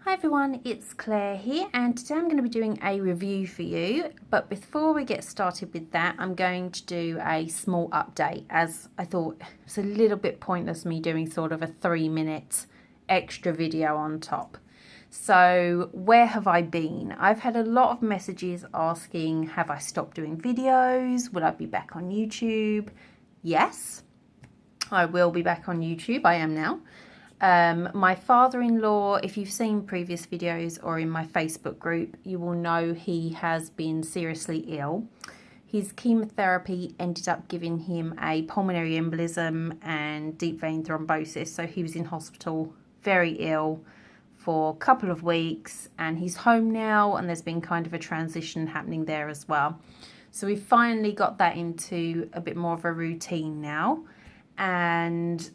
Hi everyone, it's Claire here, and today I'm going to be doing a review for you. But before we get started with that, I'm going to do a small update, as I thought it's a little bit pointless me doing sort of a 3-minute extra video on top. So where have I been? I've had a lot of messages asking, have I stopped doing videos? Will I be back on YouTube? Yes, I will be back on YouTube. I am now. My father-in-law, if you've seen previous videos or in my Facebook group, you will know he has been seriously ill. His chemotherapy ended up giving him a pulmonary embolism and deep vein thrombosis. So he was in hospital, very ill for a couple of weeks, and he's home now, and there's been kind of a transition happening there as well. So we finally got that into a bit more of a routine now. And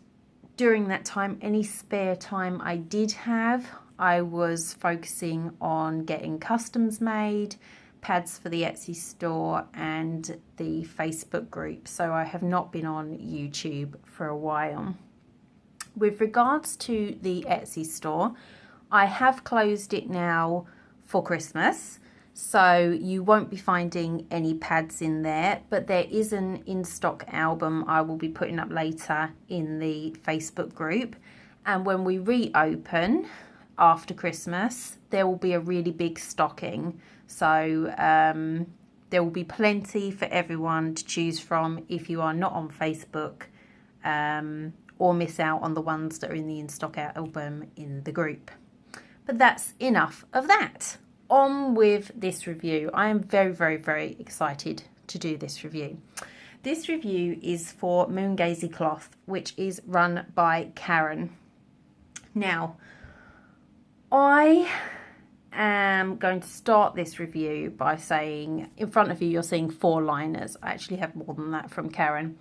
during that time, any spare time I did have, I was focusing on getting customs made, pads for the Etsy store and the Facebook group. So I have not been on YouTube for a while. With regards to the Etsy store, I have closed it now for Christmas. So you won't be finding any pads in there, but there is an in-stock album I will be putting up later in the Facebook group. And when we reopen after Christmas, there will be a really big stocking. So there will be plenty for everyone to choose from if you are not on Facebook or miss out on the ones that are in the in-stock album in the group. But that's enough of that. On with this review. I am very excited to do this review. This review is for Moongazy cloth, which is run by Karen. Now, I am going to start this review by saying, in front of you, you're seeing 4 liners. I actually have more than that from Karen,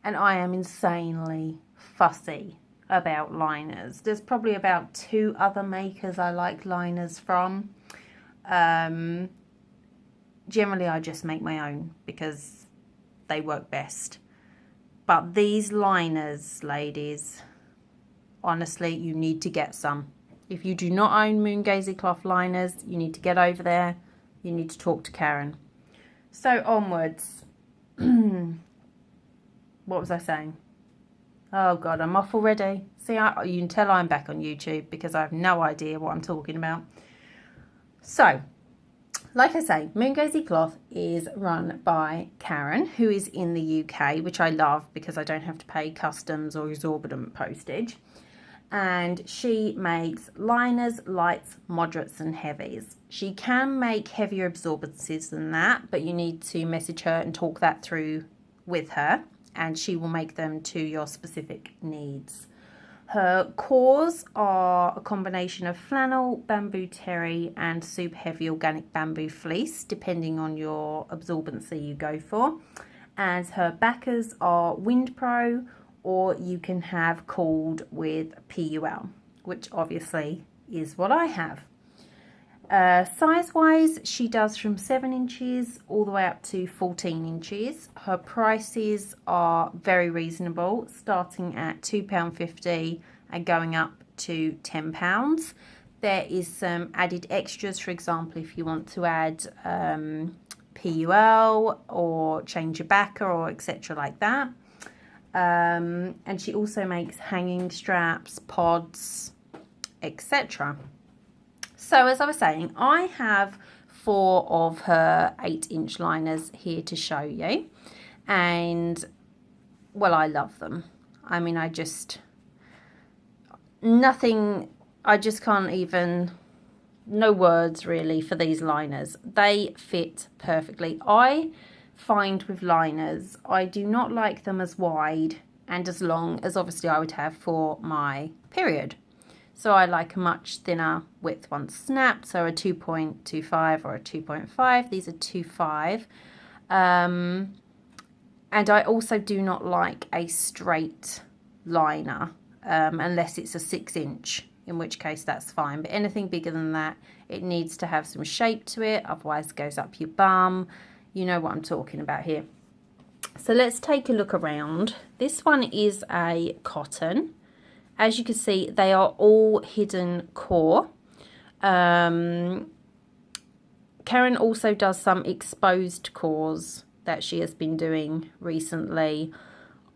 and I am insanely fussy about liners. There's probably about 2 other makers I like liners from. Generally I just make my own because they work best. But these liners, ladies, honestly, you need to get some. If you do not own Moongazy cloth liners, you need to get over there. You need to talk to Karen. So onwards. What was I saying? Oh God, I'm off already. See, you can tell I'm back on YouTube because I have no idea what I'm talking about. So, like I say, Moongazy cloth is run by Karen, who is in the UK, which I love because I don't have to pay customs or exorbitant postage. And she makes liners, lights, moderates and heavies. She can make heavier absorbencies than that, but you need to message her and talk that through with her, and she will make them to your specific needs. Her cores are a combination of flannel, bamboo terry and super heavy organic bamboo fleece, depending on your absorbency you go for. And her backers are Wind Pro, or you can have cooled with PUL, which obviously is what I have. Size-wise, she does from 7 inches all the way up to 14 inches. Her prices are very reasonable, starting at £2.50 and going up to £10. There is some added extras, for example, if you want to add PUL or change your backer or etc. like that. And she also makes hanging straps, pods, etc. So as I was saying, I have 4 of her 8-inch liners here to show you. And, well, I love them. I mean, I just can't even, no words really for these liners. They fit perfectly. I find with liners, I do not like them as wide and as long as obviously I would have for my period. So I like a much thinner width once snapped, so a 2.25 or a 2.5. These are 2.5. And I also do not like a straight liner unless it's a 6-inch, in which case that's fine. But anything bigger than that, it needs to have some shape to it, otherwise it goes up your bum. You know what I'm talking about here. So let's take a look around. This one is a cotton. As you can see, they are all hidden core. Karen also does some exposed cores that she has been doing recently.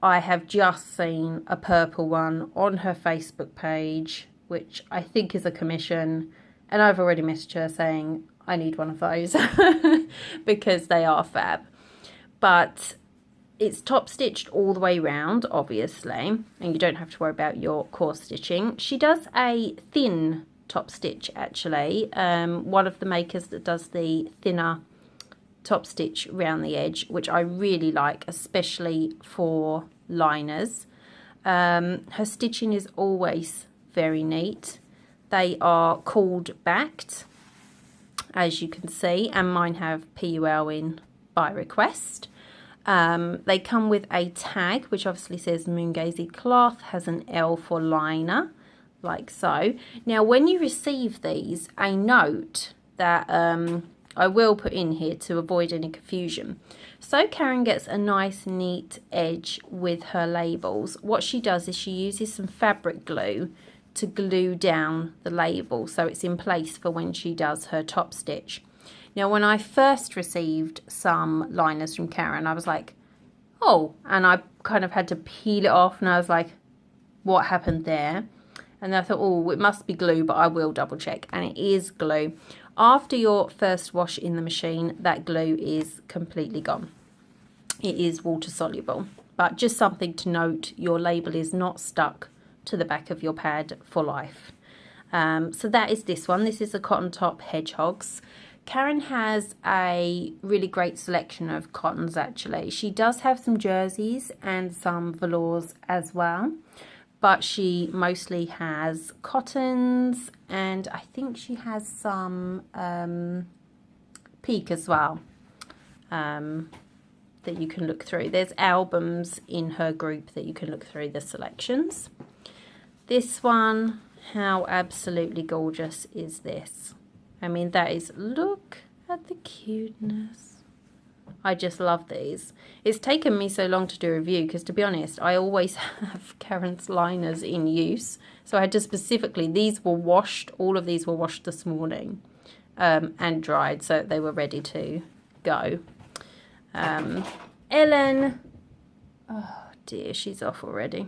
I have just seen a purple one on her Facebook page, which I think is a commission, and I've already messaged her saying I need one of those because they are fab. But it's top stitched all the way round, obviously, and you don't have to worry about your core stitching. She does a thin top stitch, actually. One of the makers that does the thinner top stitch around the edge, which I really like, especially for liners. Her stitching is always very neat. They are cord backed, as you can see, and mine have PUL in by request. They come with a tag which obviously says Moongazy cloth, has an L for liner, like so. Now when you receive these, a note that I will put in here to avoid any confusion. So Karen gets a nice neat edge with her labels. What she does is she uses some fabric glue to glue down the label so it's in place for when she does her top stitch. Now when I first received some liners from Karen, I was like, oh, and I kind of had to peel it off, and I was like, what happened there? And I thought, oh, it must be glue, but I will double check, and it is glue. After your first wash in the machine, that glue is completely gone. It is water soluble, but just something to note, your label is not stuck to the back of your pad for life. So that is this one. This is a cotton top hedgehogs. Karen has a really great selection of cottons, actually. She does have some jerseys and some velours as well, but she mostly has cottons, and I think she has some peak as well that you can look through. There's albums in her group that you can look through the selections. This one, how absolutely gorgeous is this? I mean, that is, look at the cuteness. I just love these. It's taken me so long to do a review because, to be honest, I always have Karen's liners in use. So I had to specifically, these were washed, all of these were washed this morning and dried, so they were ready to go. Ellen, oh dear, she's off already.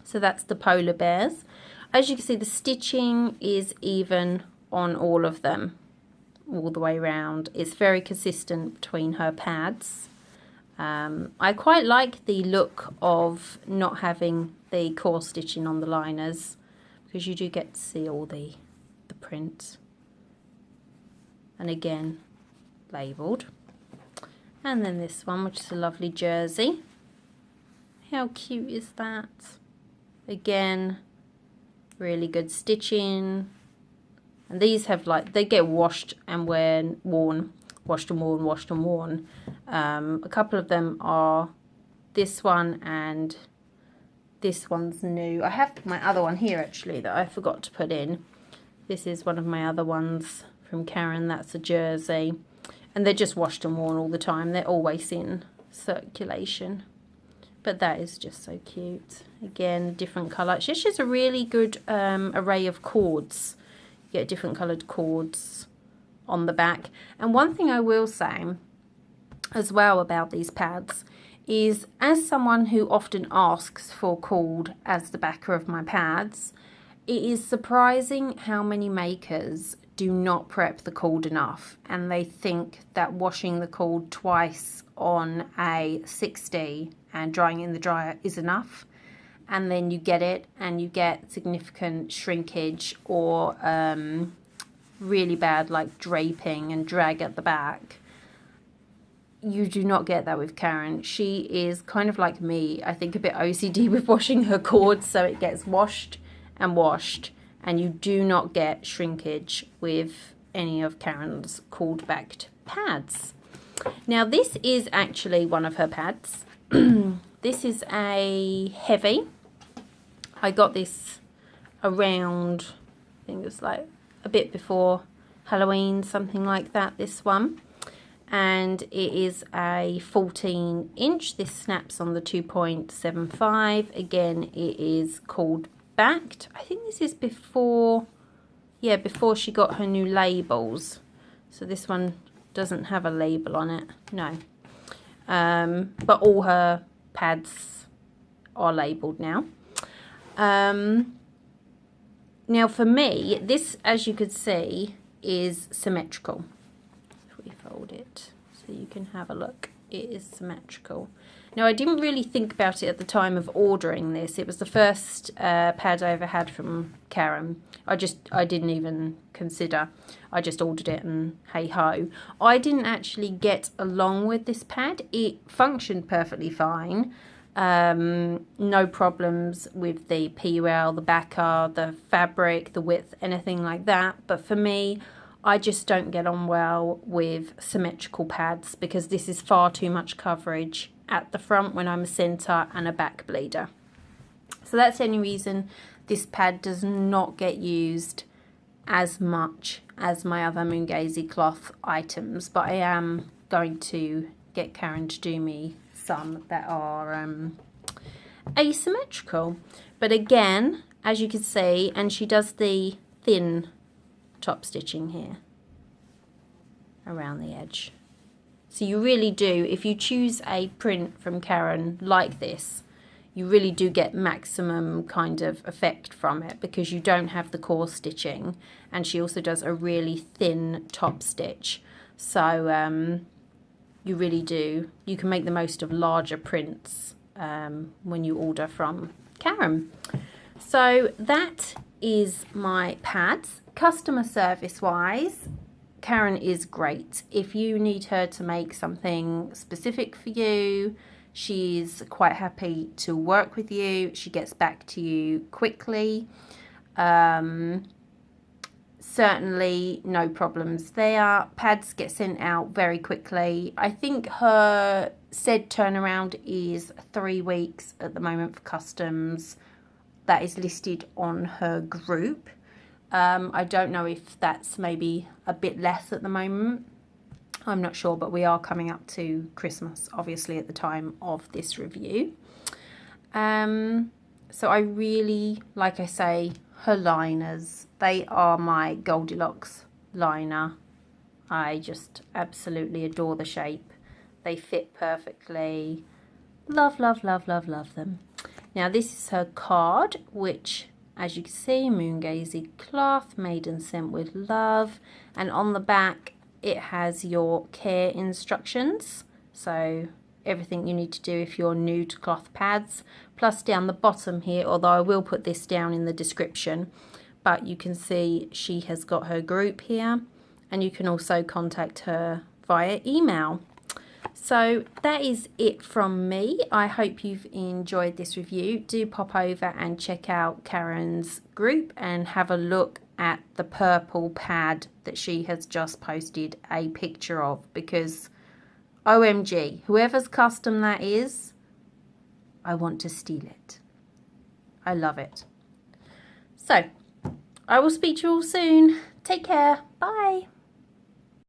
So that's the polar bears. As you can see, the stitching is even on all of them, all the way around. It's very consistent between her pads. I quite like the look of not having the core stitching on the liners, because you do get to see all the print. And again, labelled. And then this one, which is a lovely jersey. How cute is that? Again, really good stitching. And these have, like, they get washed and worn, washed and worn, washed and worn. A couple of them are this one, and this one's new. I have my other one here, actually, that I forgot to put in. This is one of my other ones from Karen. That's a jersey. And they're just washed and worn all the time. They're always in circulation. But that is just so cute. Again, different colour. She has a really good array of cords. You get different coloured cords on the back. And one thing I will say as well about these pads is, as someone who often asks for cord as the backer of my pads, it is surprising how many makers do not prep the cord enough, and they think that washing the cord twice on a 60 and drying it in the dryer is enough, and then you get it and you get significant shrinkage or really bad like draping and drag at the back. You do not get that with Karen. She is kind of like me, I think a bit OCD with washing her cord, so it gets washed and washed, and you do not get shrinkage with any of Karen's cord backed pads. Now this is actually one of her pads. This is a heavy. I got this around, I think it was like a bit before Halloween, something like that, this one. And it is a 14 inch. This snaps on the 2.75. Again, it is cord backed. I think this is before, yeah, before she got her new labels. So this one doesn't have a label on it, no. But all her pads are labelled now. Now for me, this, as you could see, is symmetrical. If we fold it so you can have a look, it is symmetrical. Now I didn't really think about it at the time of ordering this. It was the first pad I ever had from Karen. I didn't even consider. I just ordered it and hey ho. I didn't actually get along with this pad. It functioned perfectly fine. No problems with the PUL, the backer, the fabric, the width, anything like that. But for me, I just don't get on well with symmetrical pads because this is far too much coverage at the front when I'm a centre and a back bleeder. So that's the only reason this pad does not get used as much as my other Moongazy cloth items, but I am going to get Karen to do me some that are asymmetrical. But again, as you can see, and she does the thin top stitching here around the edge. So you really do, if you choose a print from Karen like this, you really do get maximum kind of effect from it because you don't have the core stitching, and she also does a really thin top stitch. So you really do, you can make the most of larger prints when you order from Karen. So that is my pads. Customer service wise, Karen is great. If you need her to make something specific for you, she's quite happy to work with you. She gets back to you quickly. Certainly no problems there. Pads get sent out very quickly. I think her said turnaround is 3 weeks at the moment for customs. That is listed on her group. I don't know if that's maybe a bit less at the moment. I'm not sure, but we are coming up to Christmas, obviously, at the time of this review. So I really, like I say, her liners, they are my Goldilocks liner. I just absolutely adore the shape. They fit perfectly. Love, love, love, love, love them. Now this is her card, which, as you can see, Moongazy cloth, made and sent with love. And on the back, it has your care instructions. So everything you need to do if you're new to cloth pads. Plus down the bottom here, although I will put this down in the description, but you can see she has got her group here. And you can also contact her via email. So that is it from me. I hope you've enjoyed this review. Do pop over and check out Karen's group and have a look at the purple pad that she has just posted a picture of, because OMG, whoever's custom that is, I want to steal it. I love it. So I will speak to you all soon. Take care. Bye.